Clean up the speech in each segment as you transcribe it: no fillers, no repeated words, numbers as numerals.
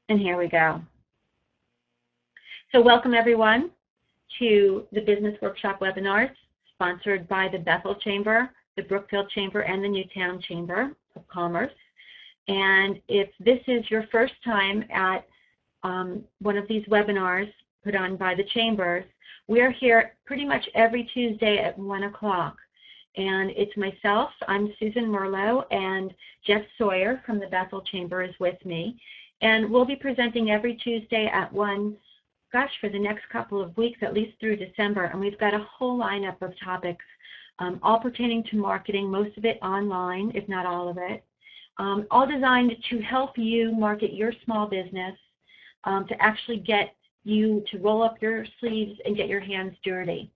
And here we go. So welcome everyone to the Business Workshop webinars sponsored by the Bethel Chamber, the Brookfield Chamber, and the Newtown Chamber of Commerce. And if this is your first time at one of these webinars put on by the chambers, we're here pretty much every Tuesday at 1 o'clock. And it's myself, I'm Susan Merlo, and Jeff Sawyer from the Bethel Chamber is with me. And we'll be presenting every Tuesday at 1, gosh, for the next couple of weeks, at least through December. And we've got a whole lineup of topics, all pertaining to marketing, most of it online, if not all of it, all designed to help you market your small business, to actually get you to roll up your sleeves and get your hands dirty.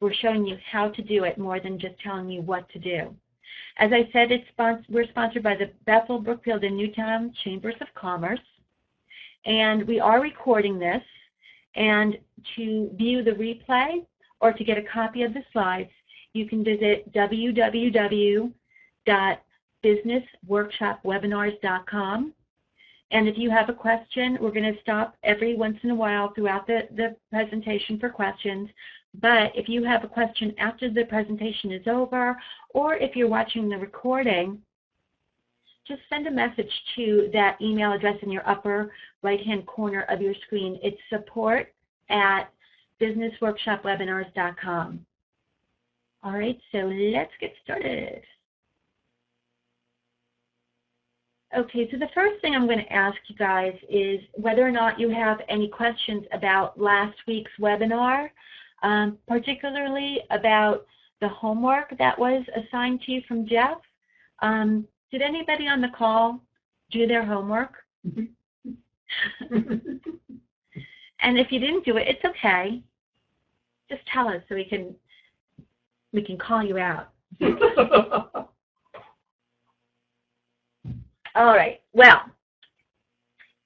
We're showing you how to do it more than just telling you what to do. As I said, we're sponsored by the Bethel, Brookfield, and Newtown Chambers of Commerce, and we are recording this. And to view the replay or to get a copy of the slides, you can visit www.businessworkshopwebinars.com. And if you have a question, we're going to stop every once in a while throughout the presentation for questions. But if you have a question after the presentation is over, or if you're watching the recording, just send a message to that email address in your upper right-hand corner of your screen. It's support@businessworkshopwebinars.com. All right, so let's get started. Okay, so the first thing I'm going to ask you guys is whether or not you have any questions about last week's webinar, particularly about the homework that was assigned to you from Jeff. Did anybody on the call do their homework? And if you didn't do it, it's okay. Just tell us so we can call you out. All right. Well,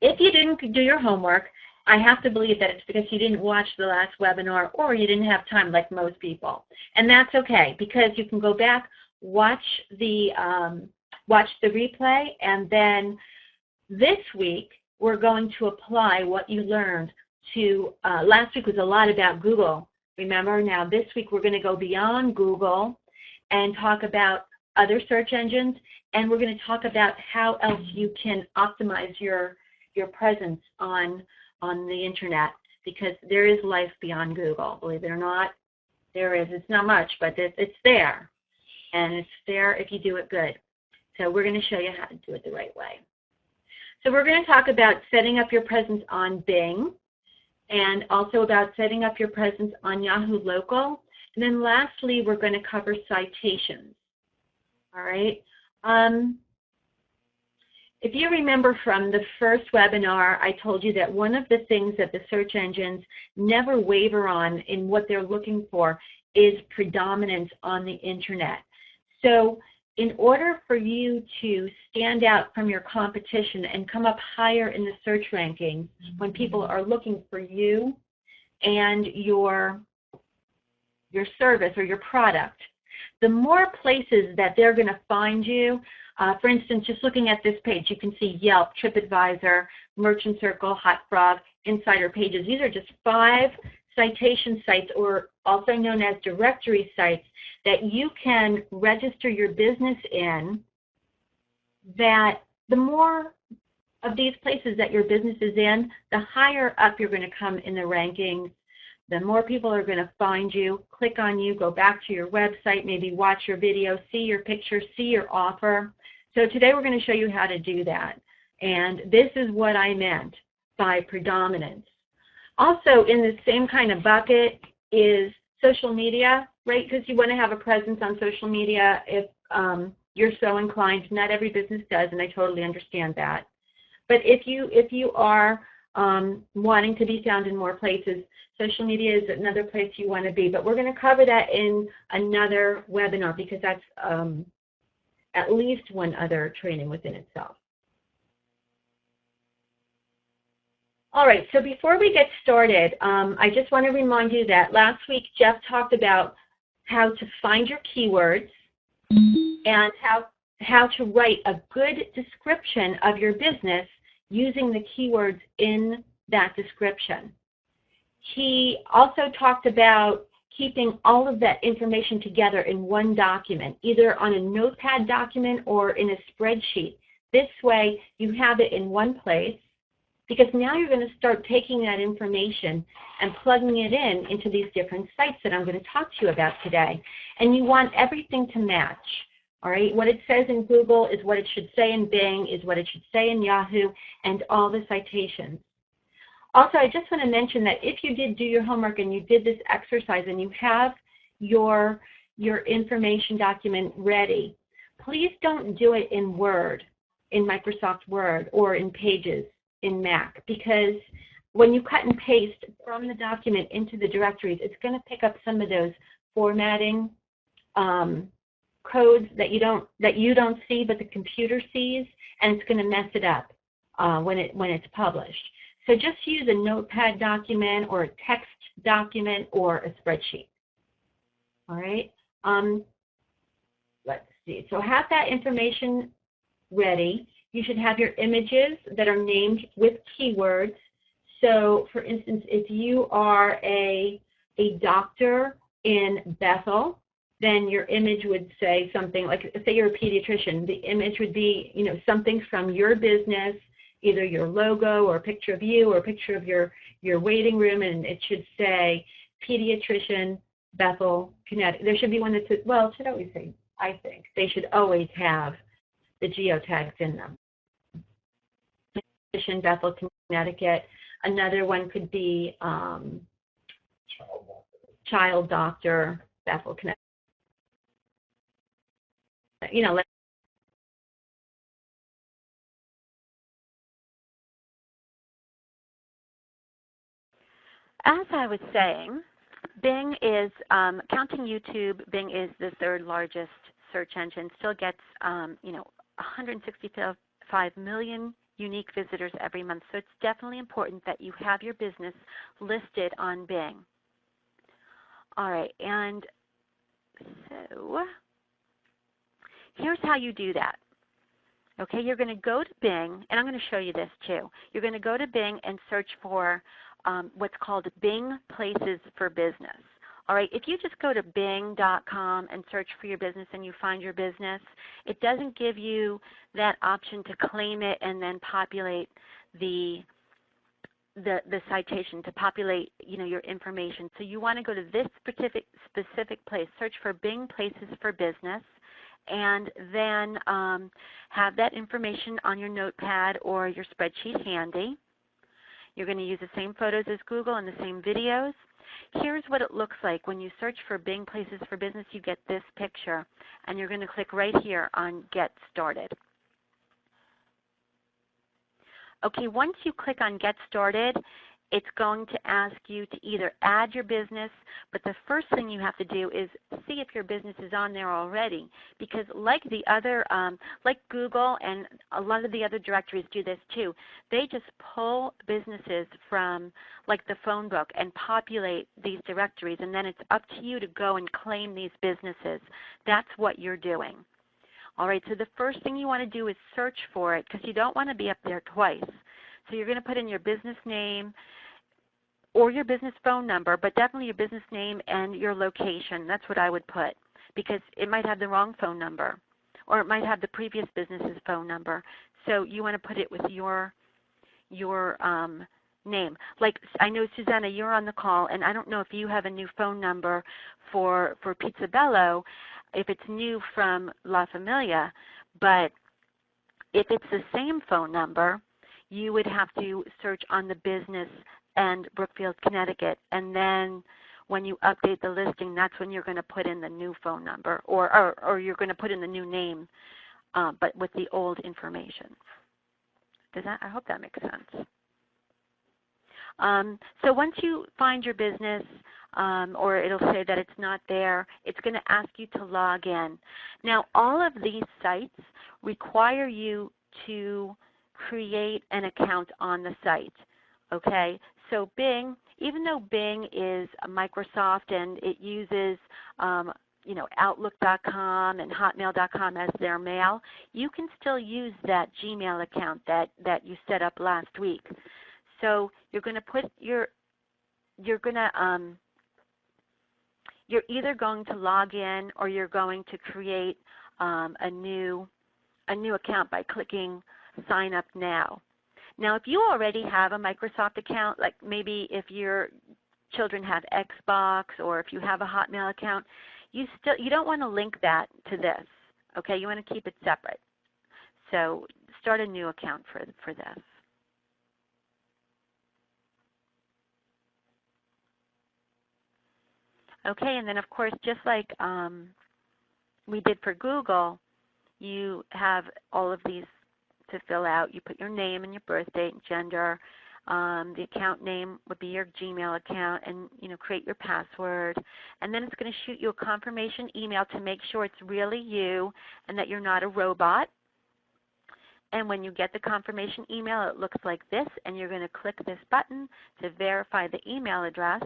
if you didn't do your homework, I have to believe that it's because you didn't watch the last webinar or you didn't have time like most people. And that's okay, because you can go back, watch the replay, and then this week we're going to apply what you learned to, last week was a lot about Google, remember? Now this week we're going to go beyond Google and talk about other search engines, and we're going to talk about how else you can optimize your presence on the internet, because there is life beyond Google, believe it or not. There is. It's not much, but it's there, and it's there if you do it good. So we're going to show you how to do it the right way. So we're going to talk about setting up your presence on Bing, and also about setting up your presence on Yahoo Local. And then lastly, we're going to cover citations. All right. If you remember from the first webinar, I told you that one of the things that the search engines never waver on in what they're looking for is predominance on the internet. So in order for you to stand out from your competition and come up higher in the search rankings when people are looking for you and your service or your product, the more places that they're going to find you, for instance, just looking at this page, you can see Yelp, TripAdvisor, Merchant Circle, Hot Frog, Insider Pages. These are just 5 citation sites, or also known as directory sites, that you can register your business in, that the more of these places that your business is in, the higher up you're going to come in the rankings, the more people are going to find you, click on you, go back to your website, maybe watch your video, see your picture, see your offer. So today we're going to show you how to do that. And this is what I meant by predominance. Also in the same kind of bucket is social media, right? Because you want to have a presence on social media if you're so inclined. Not every business does, and I totally understand that. But if you are wanting to be found in more places, social media is another place you want to be. But we're going to cover that in another webinar, because that's at least one other training within itself. All right, so before we get started, I just want to remind you that last week Jeff talked about how to find your keywords and how to write a good description of your business using the keywords in that description. He also talked about keeping all of that information together in one document, either on a notepad document or in a spreadsheet. This way, you have it in one place, because now you're going to start taking that information and plugging it into these different sites that I'm going to talk to you about today. And you want everything to match. All right, what it says in Google is what it should say in Bing, is what it should say in Yahoo, and all the citations. Also, I just want to mention that if you did do your homework and you did this exercise and you have your information document ready, please don't do it in Word, in Microsoft Word, or in Pages in Mac, because when you cut and paste from the document into the directories, it's going to pick up some of those formatting codes that you don't see, but the computer sees, and it's going to mess it up when it's published. So just use a notepad document or a text document or a spreadsheet. All right. Let's see. So have that information ready. You should have your images that are named with keywords. So, for instance, if you are a doctor in Bethel, then your image would say something like, say you're a pediatrician, the image would be, something from your business, either your logo or a picture of you or a picture of your waiting room, and it should say pediatrician, Bethel, Connecticut. There should be one that says, well, it should always say, I think, they should always have the geotags in them. Pediatrician, Bethel, Connecticut. Another one could be child doctor, Bethel, Connecticut. As I was saying, Bing is, counting YouTube, Bing is the third largest search engine, still gets, 165 million unique visitors every month. So it's definitely important that you have your business listed on Bing. All right, and so here's how you do that. Okay, you're going to go to Bing, and I'm going to show you this too. You're going to go to Bing and search for what's called Bing Places for Business. All right, if you just go to bing.com and search for your business and you find your business, it doesn't give you that option to claim it and then populate the citation, to populate your information. So you want to go to this specific place, search for Bing Places for Business, and then have that information on your notepad or your spreadsheet handy. You're going to use the same photos as Google and the same videos. Here's what it looks like. When you search for Bing Places for Business, you get this picture, and you're going to click right here on Get Started. Okay, once you click on Get Started, it's going to ask you to either add your business, but the first thing you have to do is see if your business is on there already, because like the other, like Google and a lot of the other directories do this too, they just pull businesses from like the phone book and populate these directories, and then it's up to you to go and claim these businesses. That's what you're doing. All right, so the first thing you want to do is search for it, because you don't want to be up there twice. So you're going to put in your business name or your business phone number, but definitely your business name and your location. That's what I would put, because it might have the wrong phone number, or it might have the previous business's phone number. So you want to put it with your name. Like, I know, Susanna, you're on the call, and I don't know if you have a new phone number for Pizza Bello, if it's new from La Familia, but if it's the same phone number, you would have to search on the business and Brookfield, Connecticut, and then when you update the listing, that's when you're going to put in the new phone number, or you're going to put in the new name, but with the old information. I hope that makes sense. So once you find your business, or it'll say that it's not there, it's going to ask you to log in. Now, all of these sites require you to create an account on the site, okay? So Bing, even though Bing is Microsoft and it uses, Outlook.com and Hotmail.com as their mail, you can still use that Gmail account that you set up last week. So you're going to put you're either going to log in or you're going to create a new account by clicking Sign Up Now. Now, if you already have a Microsoft account, like maybe if your children have Xbox or if you have a Hotmail account, you don't want to link that to this. Okay, you want to keep it separate. So start a new account for this. Okay, and then of course, just like we did for Google, you have all of these to fill out. You put your name and your birth date and gender. The account name would be your Gmail account, and create your password. And then it's going to shoot you a confirmation email to make sure it's really you and that you're not a robot. And when you get the confirmation email, it looks like this, and you're going to click this button to verify the email address.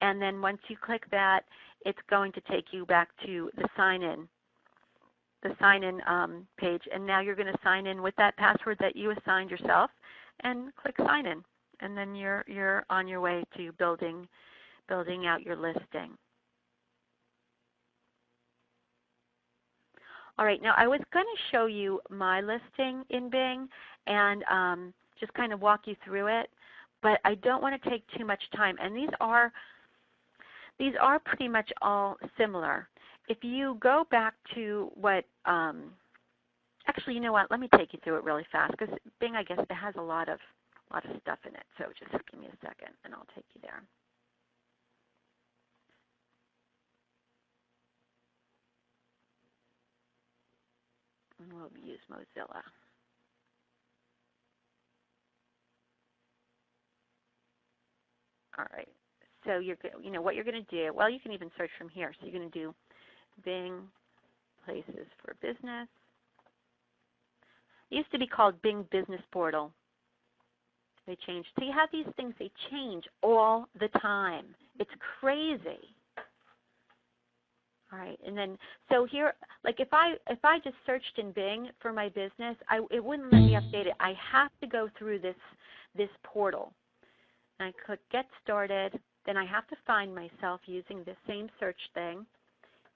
And then once you click that, it's going to take you back to the sign-in page. And now you're going to sign in with that password that you assigned yourself, and click Sign In. And then you're on your way to building out your listing. All right, now I was going to show you my listing in Bing and just kind of walk you through it, but I don't want to take too much time. And these are pretty much all similar. If you go back to what, actually, you know what? Let me take you through it really fast because Bing, I guess, it has a lot of stuff in it. So just give me a second, and I'll take you there. And we'll use Mozilla. All right. So what you're going to do, well, you can even search from here. So you're going to do Bing Places for Business. It used to be called Bing Business Portal. They changed. So you have these things, they change all the time. It's crazy. All right, and then so here, like if I just searched in Bing for my business, it wouldn't let me update it. I have to go through this portal. And I click Get Started. Then I have to find myself using the same search thing.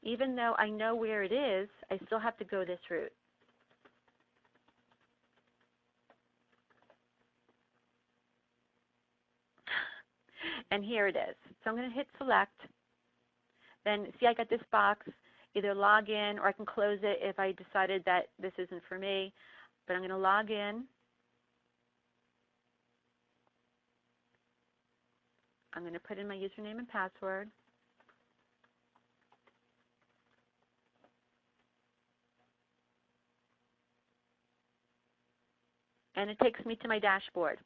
Even though I know where it is, I still have to go this route. And here it is. So I'm going to hit Select. Then see, I got this box, either log in or I can close it if I decided that this isn't for me. But I'm going to log in. I'm going to put in my username and password. And it takes me to my dashboard.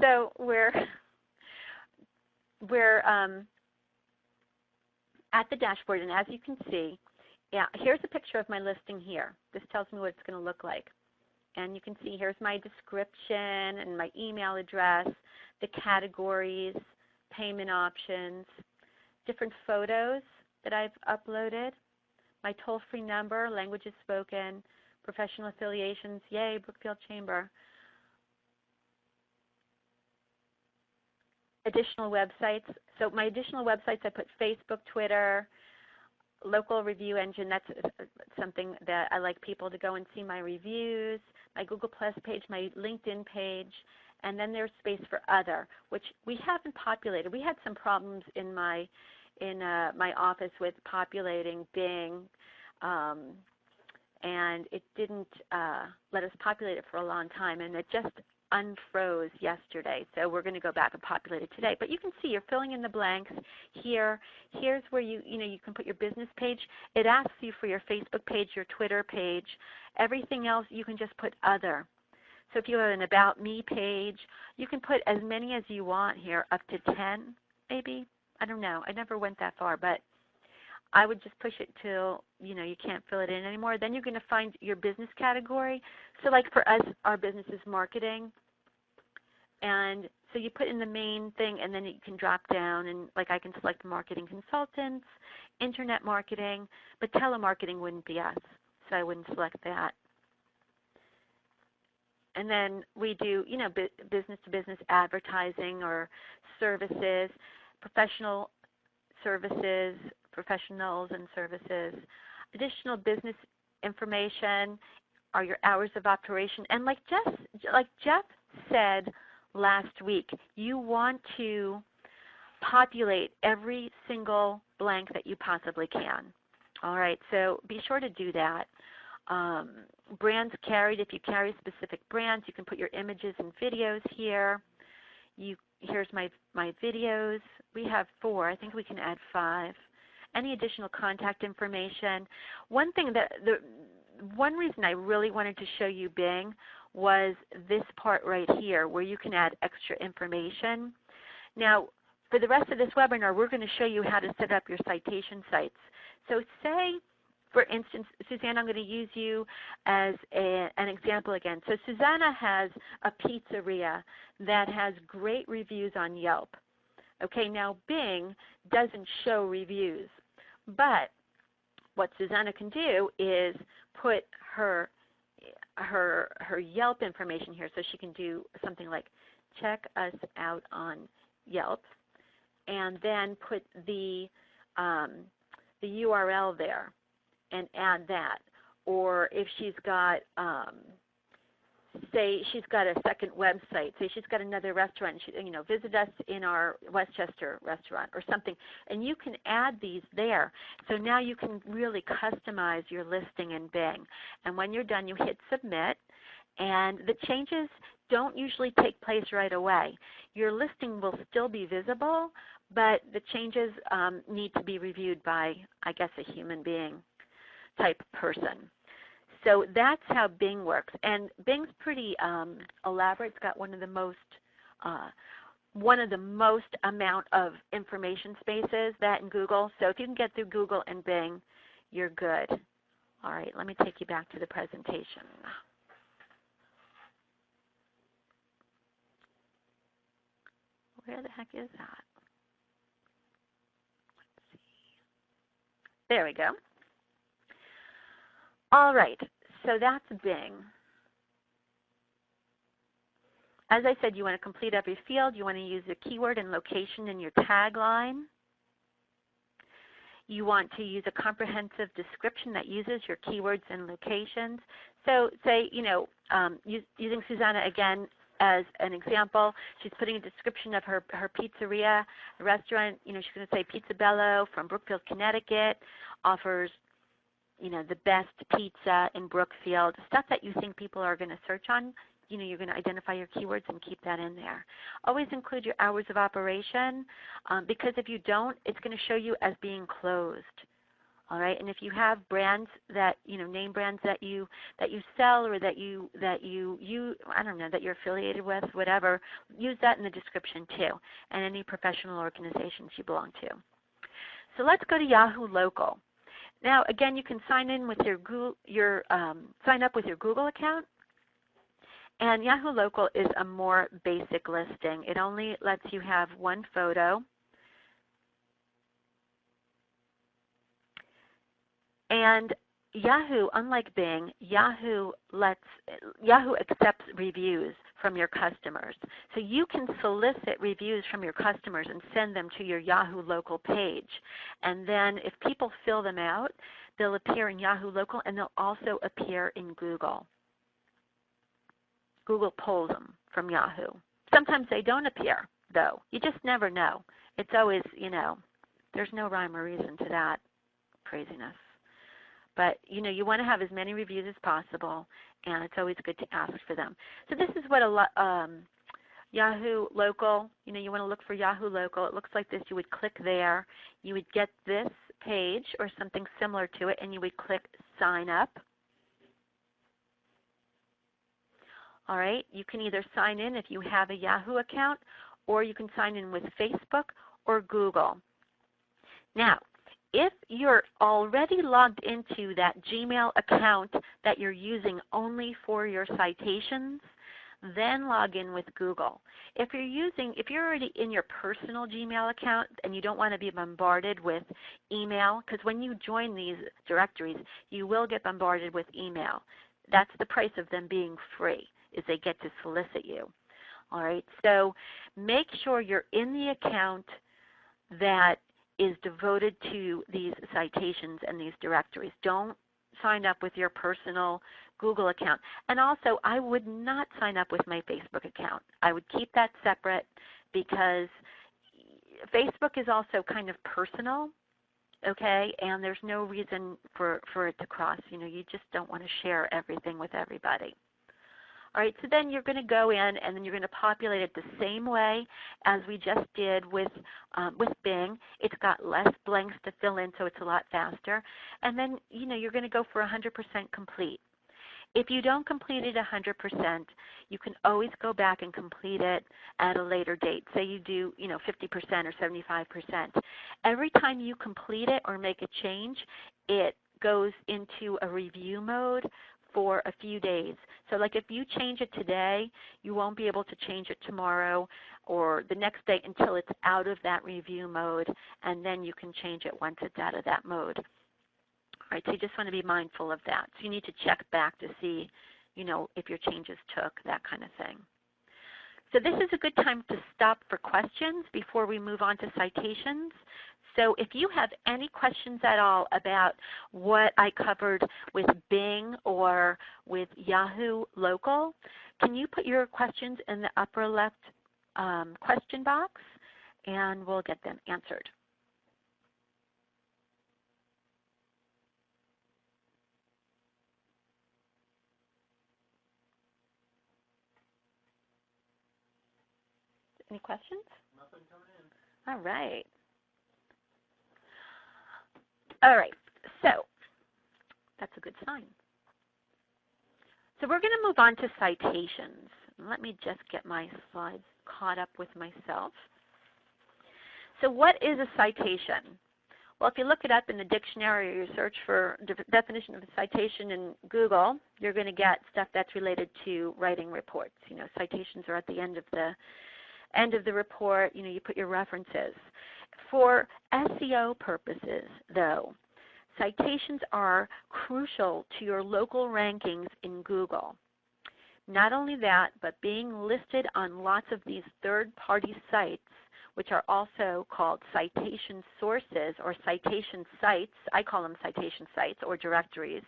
So we're at the dashboard, and as you can see, yeah, here's a picture of my listing here. This tells me what it's going to look like. And you can see here's my description and my email address, the categories, payment options, different photos that I've uploaded, my toll-free number, languages spoken, professional affiliations, yay, Brookfield Chamber. Additional websites. So my additional websites, I put Facebook, Twitter, local review engine. That's something that I like people to go and see my reviews, my Google Plus page, my LinkedIn page, and then there's space for other, which we haven't populated. We had some problems in my office with populating Bing, and it didn't let us populate it for a long time, and it just unfroze yesterday. So we're going to go back and populate it today. But you can see you're filling in the blanks here. Here's where you can put your business page. It asks you for your Facebook page, your Twitter page. Everything else you can just put other. So if you have an About Me page, you can put as many as you want here, up to 10 maybe. I don't know. I never went that far, but I would just push it till you can't fill it in anymore. Then you're going to find your business category. So like for us, our business is marketing. And so you put in the main thing, and then you can drop down, and like I can select marketing consultants, internet marketing, but telemarketing wouldn't be us, so I wouldn't select that. And then we do, business-to-business advertising or services, professional services, professionals and services. Additional business information are your hours of operation. And like Jeff said last week, you want to populate every single blank that you possibly can. All right, so be sure to do that. Brands carried, if you carry specific brands, you can put your images and videos here. Here's my videos. We have 4. I think we can add 5. Any additional contact information. One reason I really wanted to show you Bing was this part right here where you can add extra information. Now, for the rest of this webinar, we're going to show you how to set up your citation sites. So say, for instance, Susanna, I'm going to use you as an example again. So Susanna has a pizzeria that has great reviews on Yelp. Okay, now Bing doesn't show reviews, but what Susanna can do is put her Yelp information here. So she can do something like check us out on Yelp, and then put the URL there and add that. Or if she's got, say she's got a second website, say she's got another restaurant, visit us in our Westchester restaurant or something, and you can add these there. So now you can really customize your listing in Bing. And when you're done, you hit submit, and the changes don't usually take place right away. Your listing will still be visible, but the changes need to be reviewed by, I guess, a human being type person. So that's how Bing works. And Bing's pretty elaborate. It's got one of the most amount of information spaces, that in Google. So if you can get through Google and Bing, you're good. All right, let me take you back to the presentation. Where the heck is that? Let's see. There we go. All right, so that's Bing. As I said, you want to complete every field. You want to use a keyword and location in your tagline. You want to use a comprehensive description that uses your keywords and locations. So say, using Susanna again as an example, she's putting a description of her pizzeria, restaurant. She's going to say Pizza Bello from Brookfield, Connecticut, offers the best pizza in Brookfield, stuff that you think people are going to search on. You're going to identify your keywords and keep that in there. Always include your hours of operation, because if you don't, it's going to show you as being closed. All right, and if you have brands that name brands that you sell or that you I don't know, that you're affiliated with, whatever, use that in the description too, and any professional organizations you belong to. So let's go to Yahoo Local. Now, again, you can sign in with sign up with your Google account. And Yahoo Local is a more basic listing. It only lets you have one photo. And Yahoo, unlike Bing, Yahoo accepts reviews from your customers. So you can solicit reviews from your customers and send them to your Yahoo Local page. And then if people fill them out, they'll appear in Yahoo Local, and they'll also appear in Google. Google pulls them from Yahoo. Sometimes they don't appear, though. You just never know. It's always, there's no rhyme or reason to that craziness. But, you want to have as many reviews as possible, and it's always good to ask for them. So this is what Yahoo Local, you want to look for Yahoo Local. It looks like this. You would click there. You would get this page or something similar to it, and you would click Sign Up. All right, you can either sign in if you have a Yahoo account, or you can sign in with Facebook or Google. Now, if you're already logged into that Gmail account that you're using only for your citations, then log in with Google. If you're already in your personal Gmail account and you don't want to be bombarded with email, because when you join these directories, you will get bombarded with email. That's the price of them being free, is they get to solicit you. All right, so make sure you're in the account that is devoted to these citations and these directories. Don't sign up with your personal Google account. And also, I would not sign up with my Facebook account. I would keep that separate because Facebook is also kind of personal, okay, and there's no reason for it to cross. You just don't want to share everything with everybody. All right, so then you're going to go in and then you're going to populate it the same way as we just did with Bing. It's got less blanks to fill in, so it's a lot faster. And then, you're going to go for 100% complete. If you don't complete it 100%, you can always go back and complete it at a later date. Say you do, 50% or 75%. Every time you complete it or make a change, it goes into a review mode for a few days. So like if you change it today, you won't be able to change it tomorrow or the next day until it's out of that review mode, and then you can change it once it's out of that mode. All right, so you just want to be mindful of that. So you need to check back to see, if your changes took, that kind of thing. So this is a good time to stop for questions before we move on to citations. So if you have any questions at all about what I covered with Bing or with Yahoo Local, can you put your questions in the upper left question box, and we'll get them answered. Any questions? Nothing coming in. All right. All right, so that's a good sign. So we're going to move on to citations. Let me just get my slides caught up with myself. So what is a citation? Well, if you look it up in the dictionary or you search for the definition of a citation in Google, you're going to get stuff that's related to writing reports. Citations are at the end of the report. You put your references. For SEO purposes, though, citations are crucial to your local rankings in Google. Not only that, but being listed on lots of these third-party sites, which are also called citation sources or citation sites. I call them citation sites or directories.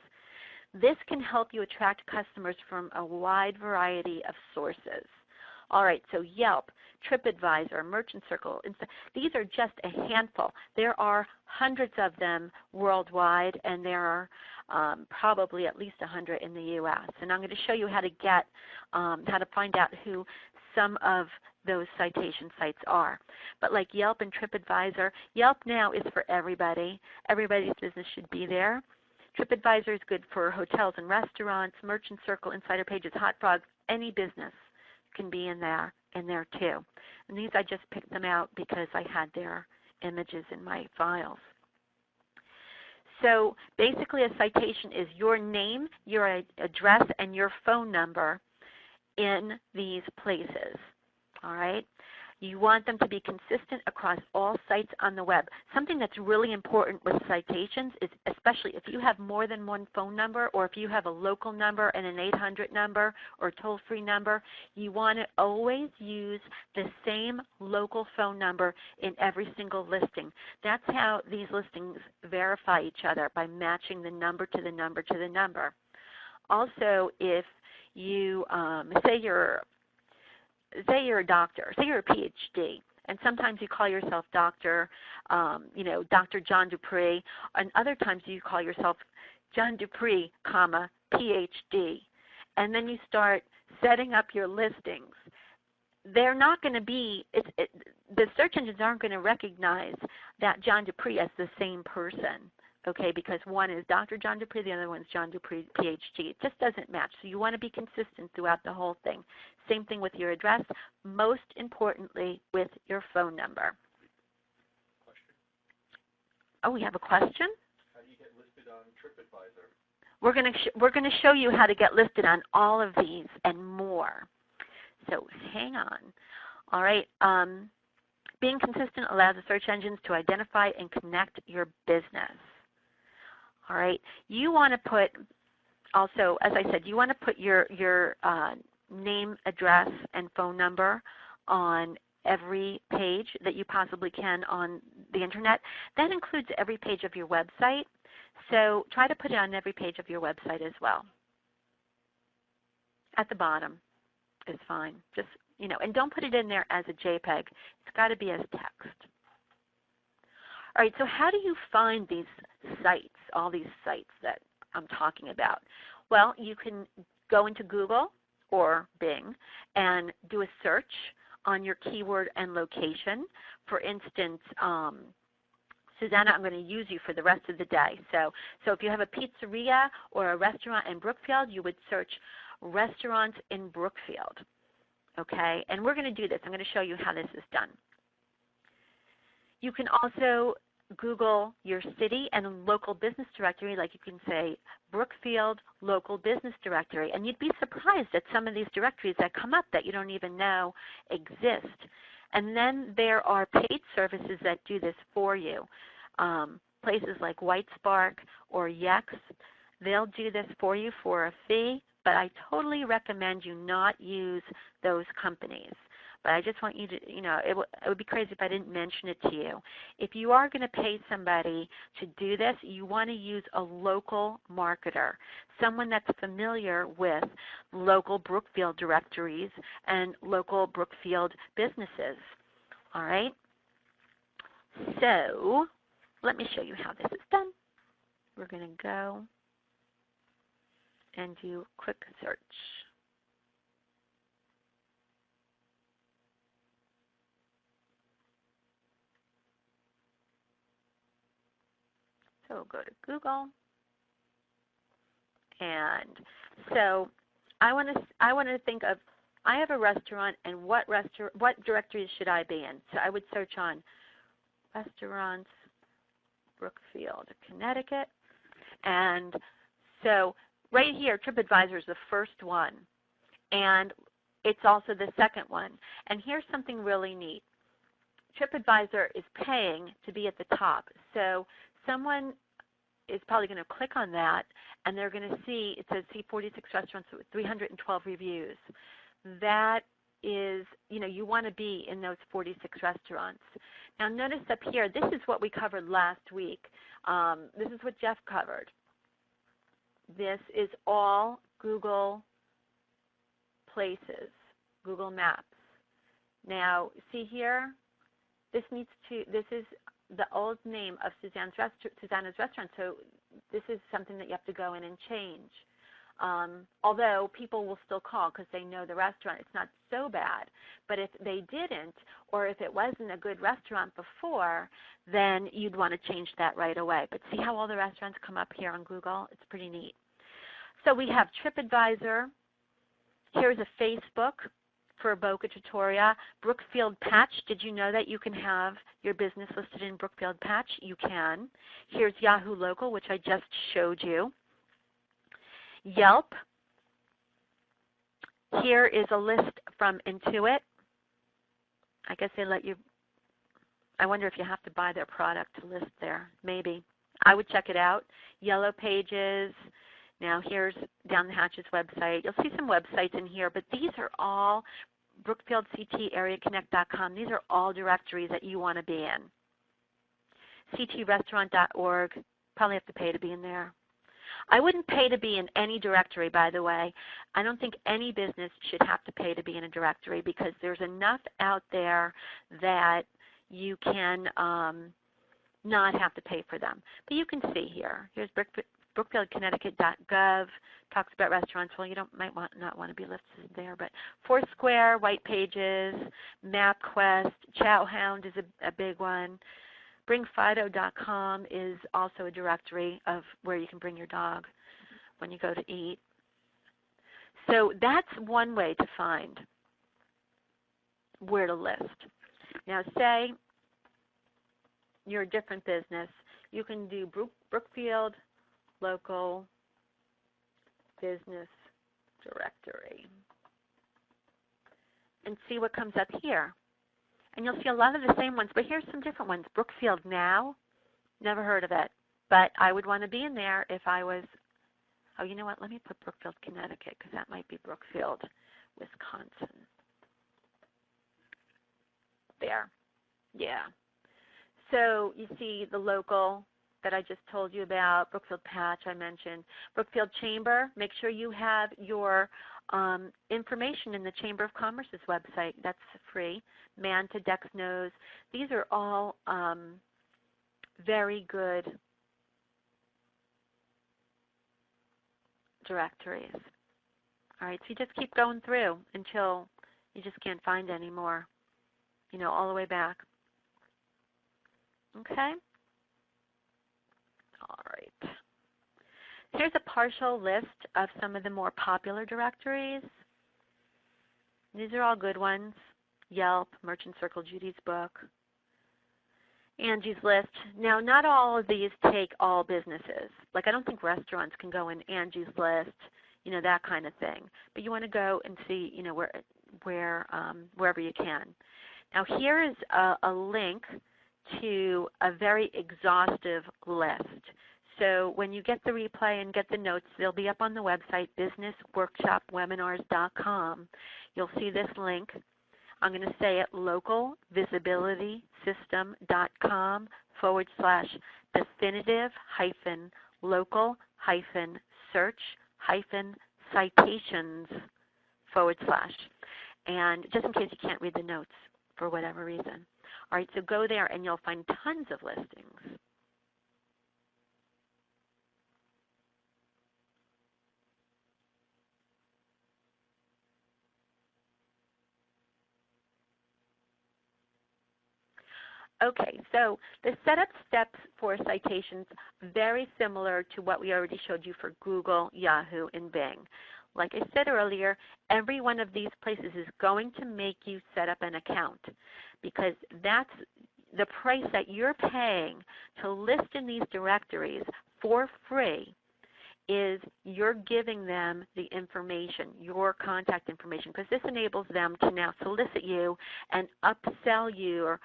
This can help you attract customers from a wide variety of sources. All right, so Yelp, TripAdvisor, Merchant Circle, these are just a handful. There are hundreds of them worldwide, and there are probably at least 100 in the U.S. And I'm going to show you how to find out who some of those citation sites are. But like Yelp and TripAdvisor, Yelp now is for everybody. Everybody's business should be there. TripAdvisor is good for hotels and restaurants, Merchant Circle, Insider Pages, Hot Frogs, any business can be in there too. And these I just picked them out because I had their images in my files. So basically a citation is your name, your address, and your phone number in these places. All right? You want them to be consistent across all sites on the web. Something that's really important with citations is, especially if you have more than one phone number or if you have a local number and an 800 number or toll-free number, you want to always use the same local phone number in every single listing. That's how these listings verify each other, by matching the number to the number to the number. Also, if you say you're a doctor, say you're a PhD, and sometimes you call yourself Dr. Dr. John Dupree, and other times you call yourself John Dupree, PhD, and then you start setting up your listings. They're not going to be, the search engines aren't going to recognize that John Dupree as the same person. Okay, because one is Dr. John Dupree, the other one is John Dupree, PhD. It just doesn't match. So you want to be consistent throughout the whole thing. Same thing with your address. Most importantly, with your phone number. Question. Oh, we have a question? How do you get listed on TripAdvisor? We're going to show you how to get listed on all of these and more. So hang on. All right. Being consistent allows the search engines to identify and connect your business. All right. You want to put, also, as I said, you want to put your name, address, and phone number on every page that you possibly can on the Internet. That includes every page of your website. So try to put it on every page of your website as well. At the bottom is fine. Just, and don't put it in there as a JPEG. It's got to be as text. All right, so how do you find these sites, all these sites that I'm talking about? Well, you can go into Google or Bing and do a search on your keyword and location. For instance, Susanna, I'm going to use you for the rest of the day. So if you have a pizzeria or a restaurant in Brookfield, you would search restaurants in Brookfield. Okay, and we're going to do this. I'm going to show you how this is done. You can also Google your city and local business directory, like you can say Brookfield Local Business Directory, and you'd be surprised at some of these directories that come up that you don't even know exist. And then there are paid services that do this for you. Places like White Spark or Yex, they'll do this for you for a fee, but I totally recommend you not use those companies. But I just want you to, it would be crazy if I didn't mention it to you. If you are going to pay somebody to do this, you want to use a local marketer, someone that's familiar with local Brookfield directories and local Brookfield businesses. All right? So let me show you how this is done. We're going to go and do quick search. So go to Google, and so I want to think of, I have a restaurant, and what directories should I be in? So I would search on restaurants, Brookfield, Connecticut, and so right here, TripAdvisor is the first one, and it's also the second one. And here's something really neat. TripAdvisor is paying to be at the top, so someone is probably going to click on that, and they're going to see, it says see 46 restaurants with 312 reviews. That is, you want to be in those 46 restaurants. Now notice up here, this is what we covered last week. This is what Jeff covered. This is all Google Places, Google Maps. Now see here, this is the old name of Susanna's restaurant, so this is something that you have to go in and change. Although people will still call because they know the restaurant. It's not so bad. But if they didn't, or if it wasn't a good restaurant before, then you'd want to change that right away. But see how all the restaurants come up here on Google? It's pretty neat. So we have TripAdvisor. Here's a Facebook for Boca Tutoria. Brookfield Patch. Did you know that you can have your business listed in Brookfield Patch? You can. Here's Yahoo Local, which I just showed you. Yelp. Here is a list from Intuit. I guess they let you, I wonder if you have to buy their product to list there. Maybe. I would check it out. Yellow Pages. Now here's Down the Hatch's website. You'll see some websites in here, but these are all Brookfield CT AreaConnect.com. These are all directories that you want to be in. ctrestaurant.org. Probably have to pay to be in there. I wouldn't pay to be in any directory, by the way. I don't think any business should have to pay to be in a directory because there's enough out there that you can not have to pay for them. But you can see here. Here's BrookfieldConnecticut.gov. Talks about restaurants. Well, you might not want to be listed there, but Foursquare, White Pages, MapQuest, ChowHound is a big one. BringFido.com is also a directory of where you can bring your dog when you go to eat. So that's one way to find where to list. Now say you're a different business. You can do Brookfield Local Business Directory. and see what comes up here. And you'll see a lot of the same ones, but here's some different ones. Brookfield Now, never heard of it, but I would want to be in there if I was, oh, you know what, let me put Brookfield, Connecticut, because that might be Brookfield, Wisconsin. There, yeah. So you see the local that I just told you about, Brookfield Patch I mentioned. Brookfield Chamber, make sure you have your information in the Chamber of Commerce's website. That's free. Manta, Dexnose. These are all very good directories. All right, so you just keep going through until you just can't find any more, you know, all the way back. Okay? All right. Here's a partial list of some of the more popular directories. These are all good ones. Yelp, Merchant Circle, Judy's Book, Angie's List. Now, not all of these take all businesses. Like, I don't think restaurants can go in Angie's List, you know, that kind of thing. But you want to go and see, you know, wherever you can. Now, here is a link to a very exhaustive list. So when you get the replay and get the notes, they'll be up on the website, businessworkshopwebinars.com. You'll see this link. I'm going to say it, localvisibility-system.com/definitive-local-search-citations/. And just in case you can't read the notes for whatever reason. All right, so go there and you'll find tons of listings. Okay, so the setup steps for citations, very similar to what we already showed you for Google, Yahoo, and Bing. Like I said earlier, every one of these places is going to make you set up an account because that's the price that you're paying to list in these directories for free. Is you're giving them the information, your contact information, because this enables them to now solicit you and upsell your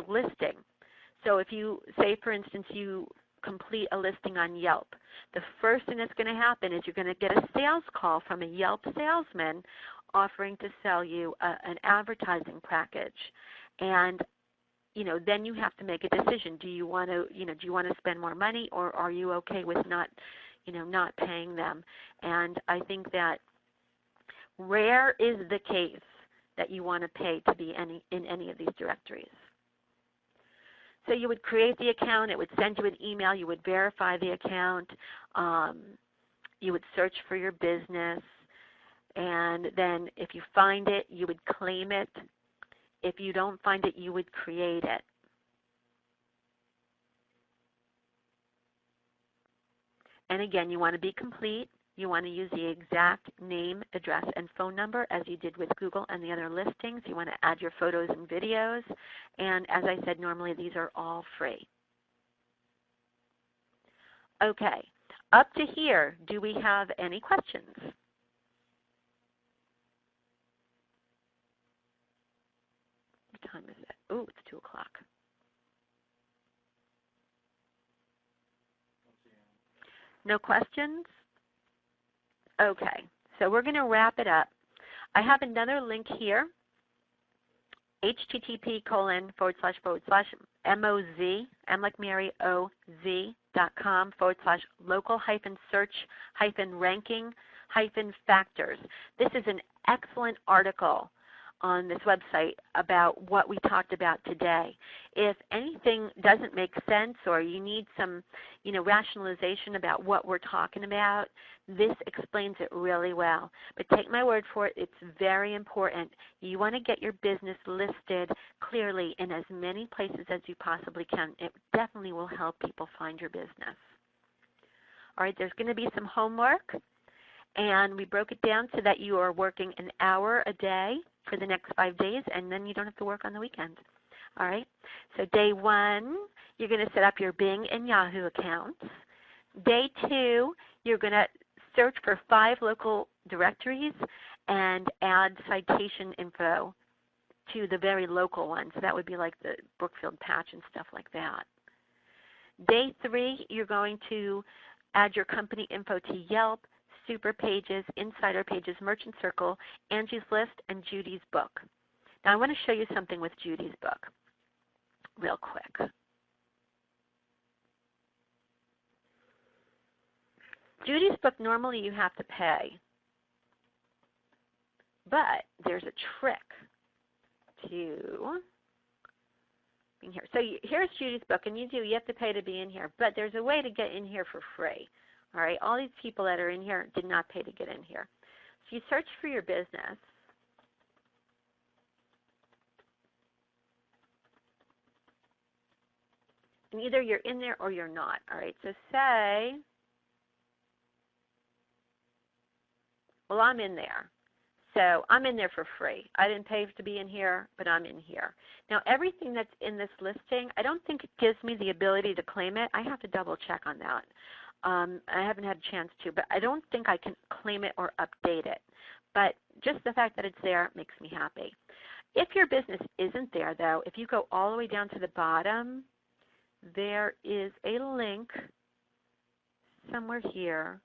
listing. So if you, say for instance, you complete a listing on Yelp, the first thing that's going to happen is you're going to get a sales call from a Yelp salesman offering to sell you an advertising package. And you know, then you have to make a decision. Do you want to, you know, do you want to spend more money, or are you okay with not paying them? And I think that rare is the case that you want to pay to be in any of these directories. So you would create the account. It would send you an email. You would verify the account. You would search for your business. And then if you find it, you would claim it. If you don't find it, you would create it. And again, you want to be complete. You want to use the exact name, address, and phone number as you did with Google and the other listings. You want to add your photos and videos. And as I said, normally these are all free. Okay, up to here, do we have any questions? What time is it? Oh, it's 2 o'clock. No questions? Okay, so we're going to wrap it up. I have another link here, http://moz, M like Mary, OZ.com/local-search-ranking-factors. This is an excellent article on this website about what we talked about today. If anything doesn't make sense or you need some, rationalization about what we're talking about, this explains it really well. But take my word for it, it's very important. You want to get your business listed clearly in as many places as you possibly can. It definitely will help people find your business. All right, there's going to be some homework, and we broke it down so that you are working an hour a day for the next 5 days, and then you don't have to work on the weekend. All right? So day 1, you're going to set up your Bing and Yahoo accounts. Day 2, you're going to search for 5 local directories and add citation info to the very local ones. So that would be like the Brookfield patch and stuff like that. Day 3, you're going to add your company info to Yelp, Super Pages, Insider Pages, Merchant Circle, Angie's List, and Judy's book. Now I want to show you something with Judy's book real quick. Judy's book, normally you have to pay, but there's a trick to being here. So here's Judy's book, and you have to pay to be in here, but there's a way to get in here for free. All right, all these people that are in here did not pay to get in here. So you search for your business. And either you're in there or you're not. All right, so say, well, I'm in there. So I'm in there for free. I didn't pay to be in here, but I'm in here. Now, everything that's in this listing, I don't think it gives me the ability to claim it. I have to double check on that. I haven't had a chance to, but I don't think I can claim it or update it. But just the fact that it's there makes me happy. If your business isn't there, though, if you go all the way down to the bottom, there is a link somewhere here.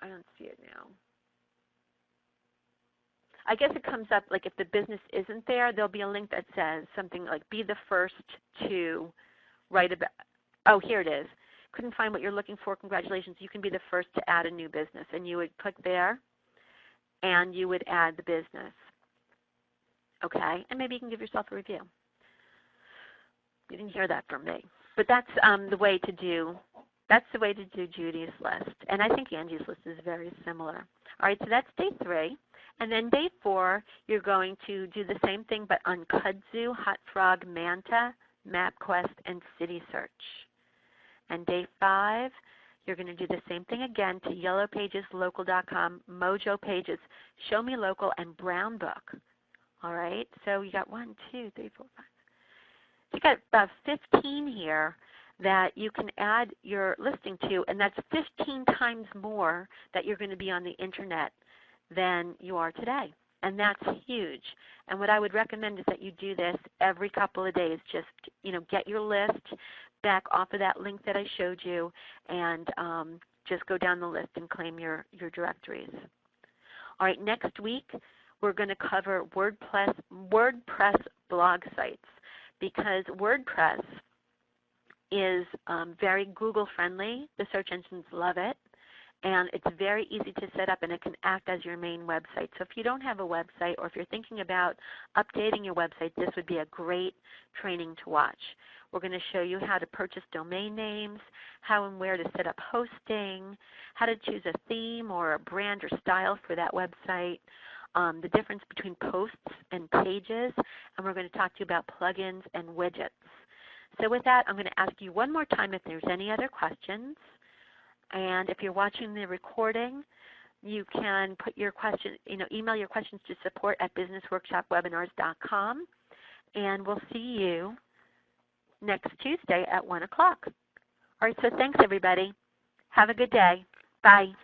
I don't see it now. I guess it comes up like if the business isn't there, there'll be a link that says something like be the first to write about, oh, here it is. Couldn't find what you're looking for. Congratulations. You can be the first to add a new business. And you would click there, and you would add the business. Okay? And maybe you can give yourself a review. You didn't hear that from me. But that's the way to do Judy's list. And I think Angie's list is very similar. All right, so that's day 3. And then day 4, you're going to do the same thing but on Kudzu, Hot Frog, Manta, MapQuest, and City Search. And day 5, you're going to do the same thing again to Yellow Pages, Local.com, Mojo Pages, Show Me Local, and Brown Book. All right, so you got 1, 2, 3, 4, 5. So you got about 15 here that you can add your listing to, and that's 15 times more that you're going to be on the internet than you are today. And that's huge. And what I would recommend is that you do this every couple of days. Just, get your list back off of that link that I showed you, and just go down the list and claim your directories. All right, next week we're going to cover WordPress blog sites, because WordPress is very Google friendly. The search engines love it. And it's very easy to set up, and it can act as your main website. So if you don't have a website, or if you're thinking about updating your website, this would be a great training to watch. We're going to show you how to purchase domain names, how and where to set up hosting, how to choose a theme or a brand or style for that website, the difference between posts and pages, and we're going to talk to you about plugins and widgets. So with that, I'm going to ask you one more time if there's any other questions. And if you're watching the recording, you can put your question, email your questions to support@businessworkshopwebinars.com. And we'll see you next Tuesday at 1 o'clock. All right, so thanks, everybody. Have a good day. Bye.